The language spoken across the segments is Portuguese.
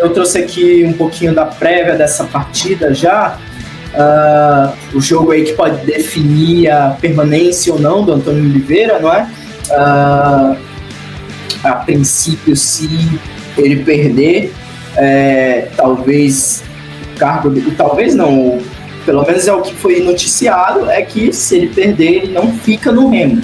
eu trouxe aqui um pouquinho da prévia dessa partida já. O jogo aí que pode definir a permanência ou não do Antônio Oliveira, não é? A princípio, se ele perder, talvez o cargo dele, talvez não, pelo menos é o que foi noticiado, é que se ele perder, ele não fica no Remo.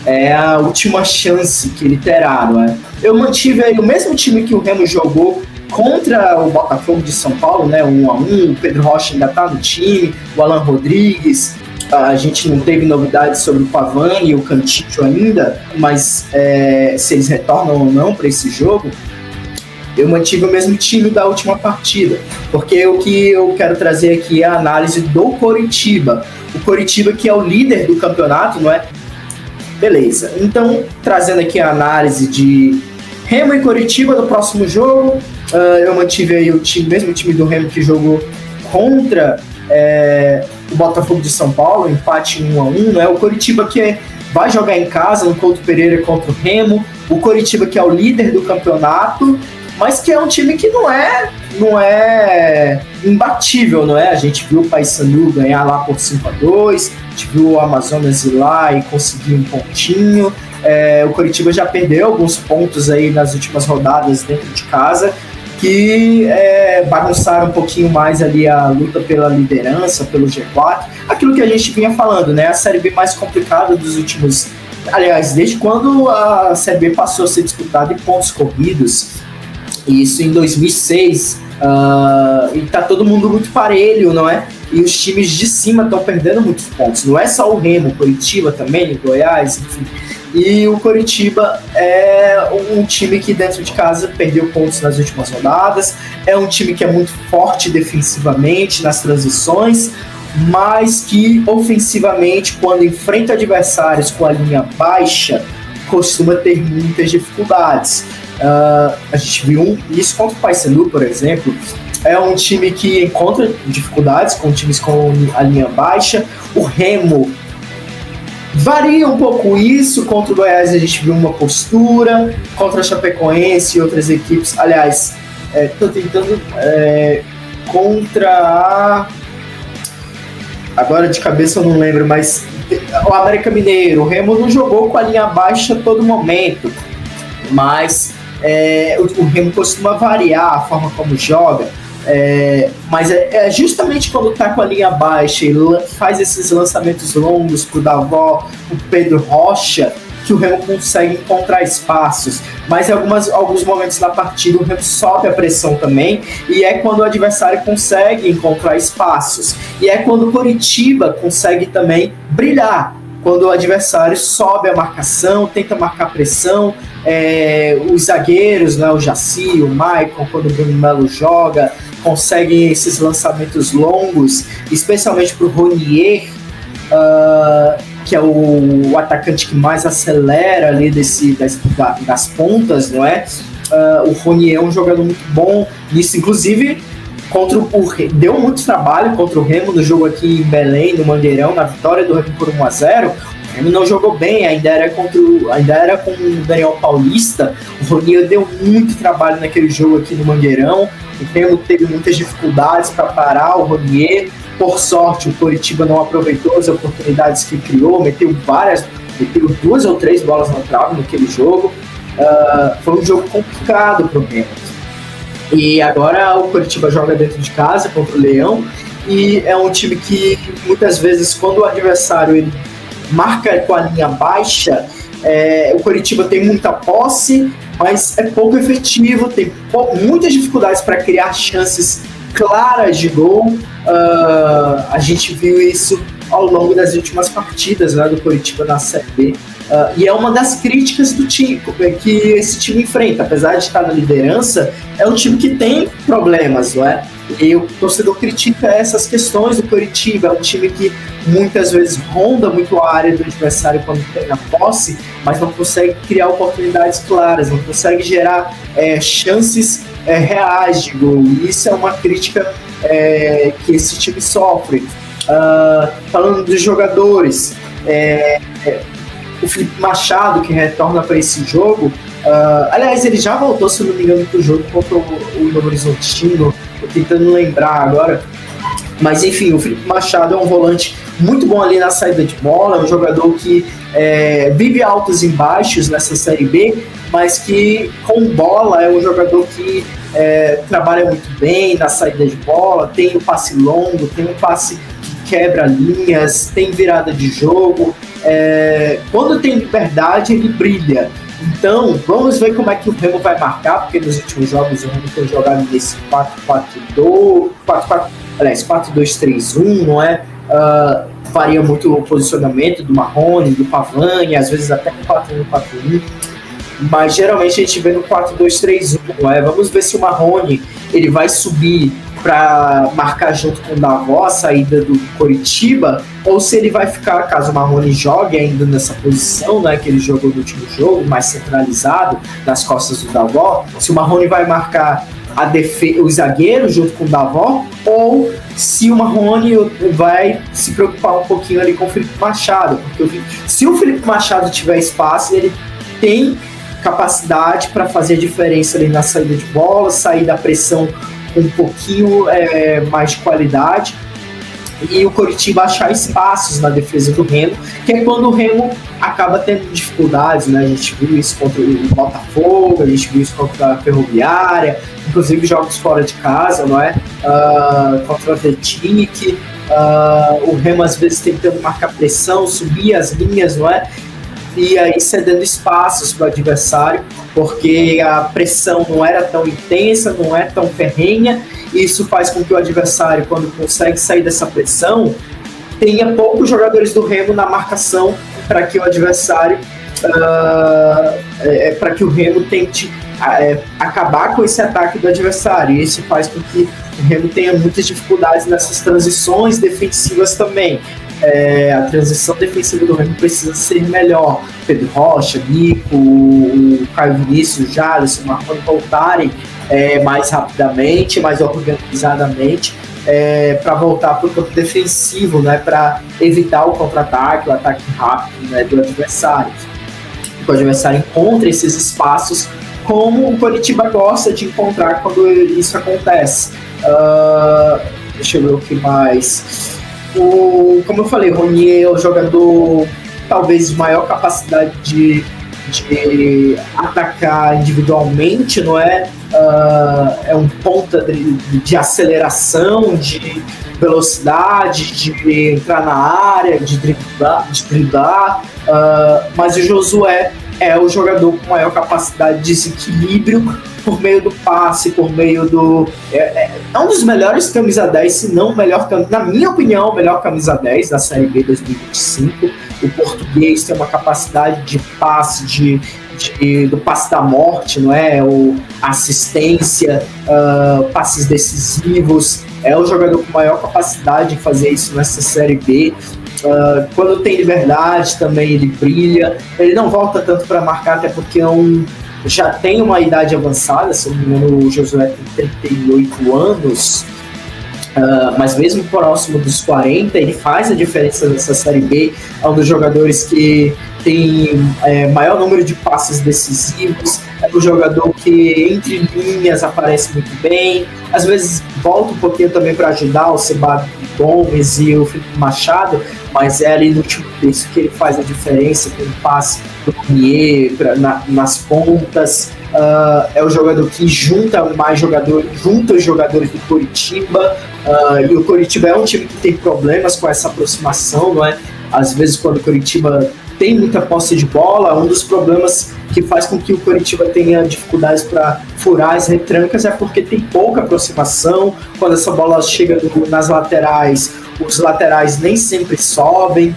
É a última chance que ele terá, não é? Eu mantive aí o mesmo time que o Remo jogou contra o Botafogo de São Paulo, né? 1-1, o Pedro Rocha ainda tá no time, o Alan Rodrigues, a gente não teve novidades sobre o Pavan e o Cantillo ainda, mas se eles retornam ou não para esse jogo, eu mantive o mesmo time da última partida, porque o que eu quero trazer aqui é a análise do Coritiba. O Coritiba, que é o líder do campeonato, não é? Beleza, então trazendo aqui a análise de Remo e Coritiba do próximo jogo, eu mantive aí o mesmo time do Remo que jogou contra o Botafogo de São Paulo, empate 1-1, né? O Coritiba que vai jogar em casa no Couto Pereira contra o Remo, o Coritiba que é o líder do campeonato, mas que é um time que não é imbatível, não é? A gente viu o Paysandu ganhar lá por 5-2, a gente viu o Amazonas ir lá e conseguir um pontinho. O Coritiba já perdeu alguns pontos aí nas últimas rodadas dentro de casa, que bagunçaram um pouquinho mais ali a luta pela liderança, pelo G4, aquilo que a gente vinha falando, né? A Série B mais complicada dos últimos... Aliás, desde quando a Série B passou a ser disputada em pontos corridos, isso em 2006, e tá todo mundo muito parelho, não é? E os times de cima estão perdendo muitos pontos, não é só o Remo, o Coritiba também, o Goiás, enfim. E o Coritiba é um time que dentro de casa perdeu pontos nas últimas rodadas, é um time que é muito forte defensivamente nas transições, mas que ofensivamente, quando enfrenta adversários com a linha baixa, costuma ter muitas dificuldades. A gente viu isso contra o Paysandu, por exemplo. É um time que encontra dificuldades com times com a linha baixa. O Remo varia um pouco isso. Contra o Goiás a gente viu uma postura, contra a Chapecoense e outras equipes. Aliás, estou tentando contra a... Agora de cabeça eu não lembro, mas o América Mineiro, o Remo não jogou com a linha baixa a todo momento, mas o Remo costuma variar a forma como joga, mas justamente quando tá com a linha baixa e faz esses lançamentos longos pro Davó, pro Pedro Rocha, que o Remo consegue encontrar espaços, mas em alguns momentos da partida o Remo sobe a pressão também, e é quando o adversário consegue encontrar espaços, e é quando o Coritiba consegue também brilhar, quando o adversário sobe a marcação, tenta marcar pressão, os zagueiros, né, o Jaci, o Maicon, quando o Bruno Melo joga, conseguem esses lançamentos longos, especialmente para o Ronier, que é o atacante que mais acelera ali das pontas, não é? O Ronier é um jogador muito bom nisso, inclusive deu muito trabalho contra o Remo no jogo aqui em Belém, no Mangueirão, na vitória do Remo por 1-0. O Remo não jogou bem, ainda era com o Daniel Paulista. O Ronier deu muito trabalho naquele jogo aqui no Mangueirão. O Remo teve muitas dificuldades para parar o Ronier. Por sorte, o Coritiba não aproveitou as oportunidades que criou, meteu 2 ou 3 bolas na trave naquele jogo. Foi um jogo complicado para o Remo. E agora o Coritiba joga dentro de casa contra o Leão, e é um time que muitas vezes, quando o adversário ele marca com a linha baixa, o Coritiba tem muita posse, mas é pouco efetivo, tem muitas dificuldades para criar chances claras de gol. A gente viu isso ao longo das últimas partidas, né, do Coritiba na Série B. E é uma das críticas do time que esse time enfrenta, apesar de estar na liderança, é um time que tem problemas, não é? E o torcedor critica essas questões do Coritiba, é um time que muitas vezes ronda muito a área do adversário quando tem a posse, mas não consegue criar oportunidades claras, não consegue gerar chances reais de gol. E isso é uma crítica que esse time sofre. Falando dos jogadores, o Felipe Machado, que retorna para esse jogo, Aliás, ele já voltou, se não me engano, pro jogo contra o Novo Horizontino, tô tentando lembrar agora. Mas enfim, o Felipe Machado é um volante muito bom ali na saída de bola, é um jogador que vive altos e baixos nessa Série B, mas que com bola é um jogador que trabalha muito bem na saída de bola, tem o passe longo, tem um passe que quebra linhas, tem virada de jogo, quando tem liberdade ele brilha. Então, vamos ver como é que o Remo vai marcar, porque nos últimos jogos o Remo tem jogado nesse 4-2-3-1, não é? Varia muito o posicionamento do Marrone, do Pavani, às vezes até 4-1-4-1, mas geralmente a gente vê no 4-2-3-1, não é? Vamos ver se o Marrone ele vai subir para marcar junto com o Davó a saída do Coritiba, ou se ele vai ficar, caso o Marrone jogue ainda nessa posição, né, que ele jogou no último jogo, mais centralizado, nas costas do Davó, se o Marrone vai marcar o zagueiro junto com o Davó, ou se o Marrone vai se preocupar um pouquinho ali com o Felipe Machado, porque se o Felipe Machado tiver espaço, ele tem capacidade para fazer a diferença ali na saída de bola, sair da pressão um pouquinho mais de qualidade, e o Coritiba achar espaços na defesa do Remo, que é quando o Remo acaba tendo dificuldades, né? A gente viu isso contra o Botafogo, a gente viu isso contra a Ferroviária, inclusive jogos fora de casa, não é? Contra o Atlético, o Remo às vezes tentando marcar pressão, subir as linhas, não é? E aí cedendo espaços para o adversário, porque a pressão não era tão intensa, não é tão ferrenha, e isso faz com que o adversário, quando consegue sair dessa pressão, tenha poucos jogadores do Remo na marcação para que o adversário, para que o Remo tente acabar com esse ataque do adversário, e isso faz com que o Remo tenha muitas dificuldades nessas transições defensivas também. A transição defensiva do Remo precisa ser melhor. Pedro Rocha, Nico, o Caio Vinícius, o Jalisson, o Marconi voltarem mais rapidamente, mais organizadamente, para voltar para o campo defensivo, né, para evitar o contra-ataque, o ataque rápido, né, do adversário. Que o adversário encontre esses espaços, como o Coritiba gosta de encontrar quando isso acontece. Deixa eu ver o que mais. Como eu falei, o Ronier é o jogador talvez de maior capacidade de atacar individualmente, não é? É um ponta de aceleração, de velocidade, de entrar na área, de driblar, mas o Josué é o jogador com maior capacidade de desequilíbrio por meio do passe, por meio do... É um dos melhores camisa 10, se não o melhor, na minha opinião, o melhor camisa 10 da Série B 2025. O português tem uma capacidade de passe, do passe da morte, não é? Assistência, passes decisivos. É o jogador com maior capacidade de fazer isso nessa Série B. Quando tem liberdade também ele brilha. Ele não volta tanto para marcar, até porque já tem uma idade avançada, se não me engano o Josué tem 38 anos, mas mesmo próximo dos 40, ele faz a diferença nessa Série B. É um dos jogadores que tem maior número de passes decisivos, é um jogador que entre linhas aparece muito bem, às vezes volta um pouquinho também para ajudar o Sebastião Gomes e o Felipe Machado, mas é ali no último terço que ele faz a diferença com o passe do Ronier nas pontas. É o jogador que junta os jogadores do Coritiba, e o Coritiba é um time que tem problemas com essa aproximação, não é? Às vezes quando o Coritiba tem muita posse de bola, um dos problemas que faz com que o Coritiba tenha dificuldades para furar as retrancas é porque tem pouca aproximação. Quando essa bola chega nas laterais, os laterais nem sempre sobem.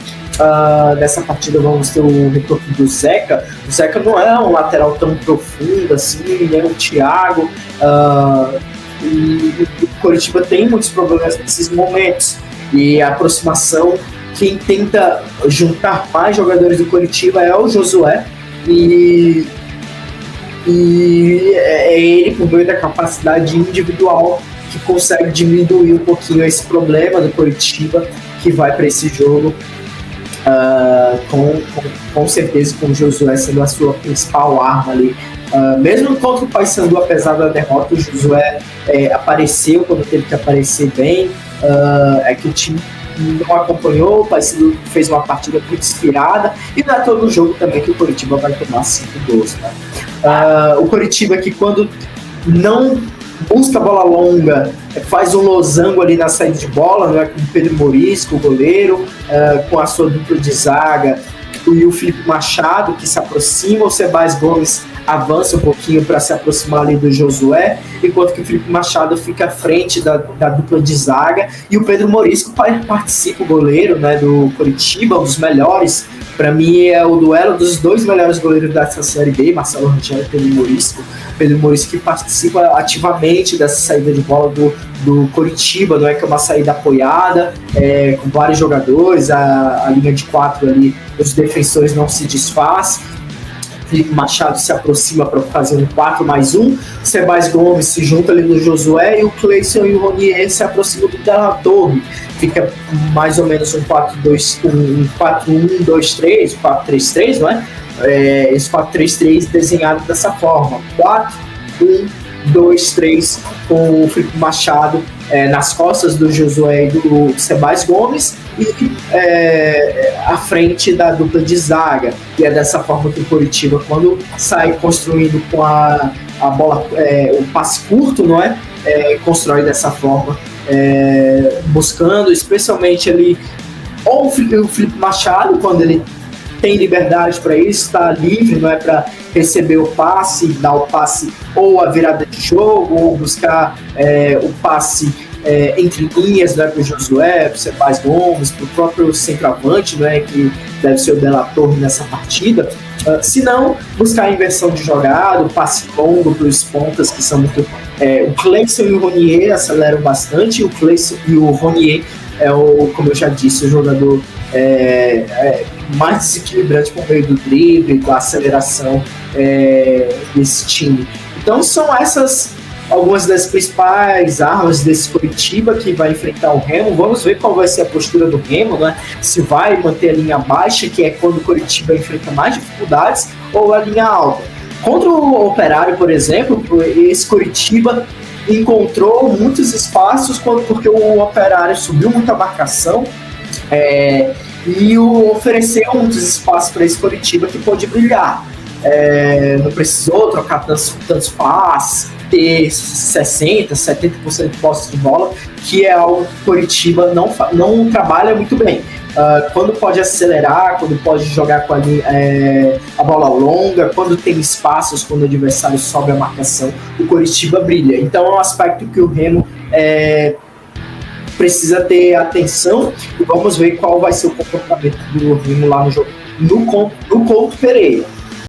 Nessa partida vamos ter o retorno do Zeca. O Zeca não é um lateral tão profundo assim, nem o Thiago, e o Coritiba tem muitos problemas nesses momentos, e a aproximação, quem tenta juntar mais jogadores do Coritiba é o Josué, e é ele, por meio da capacidade individual, que consegue diminuir um pouquinho esse problema do Coritiba, que vai para esse jogo com certeza com o Josué sendo a sua principal arma ali Mesmo contra o Paysandu, apesar da derrota, o Josué apareceu quando teve que aparecer bem. É que o time não acompanhou, o Paysandu fez uma partida muito inspirada, e não é todo jogo também que o Coritiba vai tomar 5 gols, né? O Coritiba, que quando não busca a bola longa, faz um losango ali na saída de bola, né, com o Pedro Morisco, o goleiro, com a sua dupla de zaga, e o Felipe Machado, que se aproxima, o Sebas Gomes avança um pouquinho para se aproximar ali do Josué, enquanto que o Felipe Machado fica à frente da dupla de zaga, e o Pedro Morisco participa, o goleiro, né, do Coritiba, um dos melhores. Para mim é o duelo dos dois melhores goleiros dessa Série B, Marcelo Rangel e Pedro Morisco. Pedro Morisco que participa ativamente dessa saída de bola do Coritiba, não é que é uma saída apoiada, com vários jogadores, a linha de 4 ali, os defensores não se desfaz. Felipe Machado se aproxima para fazer um 4+1, Sebas Gomes se junta ali no Josué, e o Cleison e o Ronier se aproximam do Della Torre. Fica mais ou menos um 4-1-2-3, 4-3-3, não é? Esse 4-3-3 desenhado dessa forma: 4-1-2-3, com o Felipe Machado nas costas do Josué e do Sebas Gomes, e à frente da dupla de zaga. E é dessa forma que o Coritiba, quando sai construindo com a bola, o passe curto, não é? Constrói dessa forma, buscando especialmente ali ou o Felipe Machado, quando ele tem liberdade para isso, está livre, não é, para receber o passe, dar o passe ou a virada de jogo, ou buscar o passe entre linhas, né, para o Josué, para o Sebas Gomes, para o próprio centroavante, né, que deve ser o Della Torre nessa partida. Se não, buscar a inversão de jogada, o passe longo para os pontas, que são muito... o Cleison e o Ronier aceleram bastante, o Cleison e o Ronier como eu já disse, o jogador mais desequilibrante por meio do drible, com a aceleração desse time. Então são essas algumas das principais armas desse Coritiba, que vai enfrentar o Remo. Vamos ver qual vai ser a postura do Remo, né? Se vai manter a linha baixa, que é quando o Coritiba enfrenta mais dificuldades, ou a linha alta. Contra o Operário, por exemplo, esse Coritiba encontrou muitos espaços porque o Operário subiu muita marcação e ofereceu muitos espaços para esse Coritiba, que pôde brilhar. Não precisou trocar tantos passes, ter 60%, 70% de posse de bola, que é algo que o Coritiba não trabalha muito bem. Quando pode acelerar, quando pode jogar com a bola longa, quando tem espaços, quando o adversário sobe a marcação, o Coritiba brilha. Então é um aspecto que o Remo precisa ter atenção, e vamos ver qual vai ser o comportamento do Remo lá no jogo no Couto Pereira.